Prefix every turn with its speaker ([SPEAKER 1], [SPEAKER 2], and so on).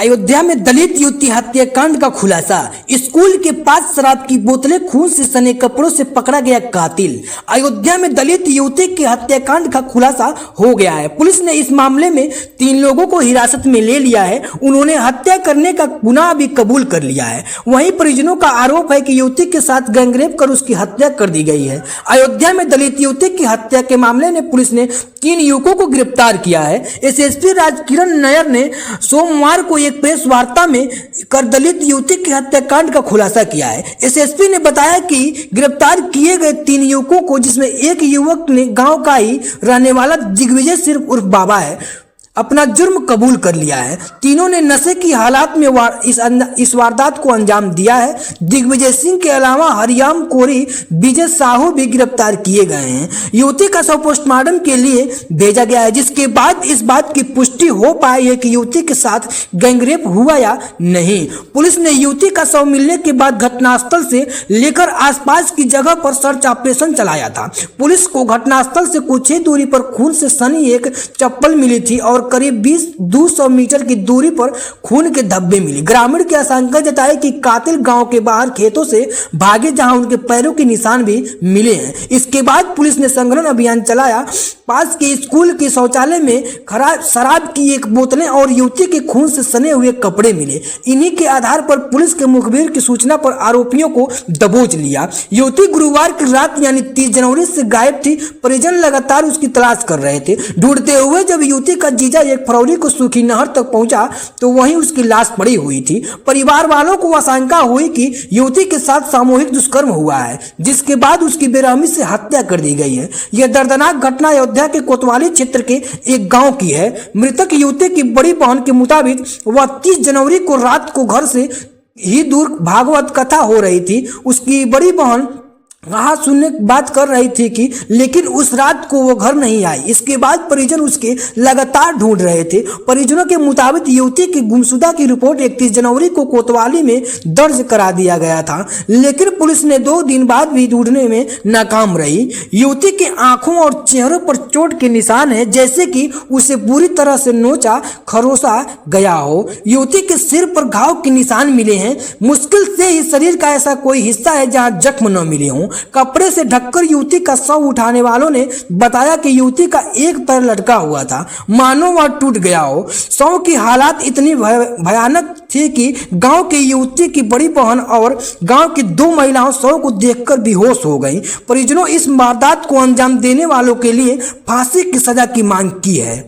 [SPEAKER 1] अयोध्या में दलित युवती हत्याकांड का खुलासा। स्कूल के पास शराब की बोतलें, खून से सने कपड़ों से पकड़ा गया कातिल। अयोध्या में दलित युवती के हत्याकांड का खुलासा हो गया है। पुलिस ने इस मामले में 3 लोगों को हिरासत में ले लिया है। उन्होंने हत्या करने का गुनाह भी कबूल कर लिया है। वहीं परिजनों का आरोप है कि युवती के साथ गैंगरेप कर उसकी हत्या कर दी गई है। अयोध्या में दलित युवती की हत्या के मामले में पुलिस ने 3 युवकों को गिरफ्तार किया है। एसएसपी राजकिरण नायर ने सोमवार को एक प्रेस वार्ता में कर दलित युवती की हत्याकांड का खुलासा किया है। एसएसपी ने बताया कि गिरफ्तार किए गए 3 युवकों को, जिसमें एक युवक ने गांव का ही रहने वाला दिग्विजय सिंह उर्फ बाबा है, अपना जुर्म कबूल कर लिया है। तीनों ने नशे की हालात में इस वारदात को अंजाम दिया है। दिग्विजय सिंह के अलावा हरियाम कोरी, विजय साहू भी गिरफ्तार किए गए हैं। युवती का शव पोस्टमार्टम के लिए भेजा गया है, जिसके बाद इस बात की पुष्टि हो पाई है कि युवती के साथ गैंगरेप हुआ या नहीं। पुलिस ने युवती का शव मिलने के बाद घटनास्थल से लेकर आसपास की जगह पर सर्च ऑपरेशन चलाया था। पुलिस को घटनास्थल से कुछ ही दूरी पर खून से सनी एक चप्पल मिली थी और करीब 200 मीटर की दूरी पर खून के धब्बे मिले। ग्रामीण की आशंका जताई कि कातिल गांव के बाहर खेतों से भागे, जहां उनके पैरों के निशान भी मिले हैं। इसके बाद पुलिस ने संग्रहण अभियान चलाया। पास के स्कूल के शौचालय में खराब शराब की एक बोतलें और युवती के खून से सने हुए कपड़े मिले। इन्हीं के आधार पर पुलिस के मुखबिर की सूचना पर आरोपियों को दबोच लिया। युवती गुरुवार की रात यानी 30 जनवरी से गायब थी। परिजन लगातार उसकी तलाश कर रहे थे। ढूंढते हुए जब युवती का जीजा 1 फरवरी को सूखी नहर तक पहुंचा तो वहीं उसकी लाश पड़ी हुई थी। परिवार वालों को आशंका हुई कि युवती के साथ सामूहिक दुष्कर्म हुआ है, जिसके बाद उसकी बेरहमी से हत्या कर दी गई है। यह दर्दनाक घटना अयोध्या के कोतवाली क्षेत्र के एक गांव की है। मृतक युवती की बड़ी बहन के मुताबिक वह 30 जनवरी को रात को घर से ही दूर भागवत कथा हो रही थी। उसकी बड़ी बहन वहां सुनने की बात कर रही थी कि लेकिन उस रात को वो घर नहीं आई। इसके बाद परिजन उसके लगातार ढूंढ रहे थे। परिजनों के मुताबिक युवती की गुमशुदा की रिपोर्ट 31 जनवरी को कोतवाली में दर्ज करा दिया गया था, लेकिन पुलिस ने 2 दिन बाद भी ढूंढने में नाकाम रही। युवती के आंखों और चेहरों पर चोट के निशान है, जैसे कि उसे बुरी तरह से नोचा खरोसा गया हो। युवती के सिर पर घाव के निशान मिले हैं। मुश्किल से ही शरीर का ऐसा कोई हिस्सा है जहां जख्म न मिले हों। कपड़े से ढककर युवती का शव उठाने वालों ने बताया कि युवती का एक पैर लटका हुआ था, मानो वह टूट गया हो। शव की हालात इतनी भयानक थी कि गांव की युवती की बड़ी बहन और गांव की 2 महिलाओं शव को देखकर बेहोश हो गईं। परिजनों इस वारदात को अंजाम देने वालों के लिए फांसी की सजा की मांग की है।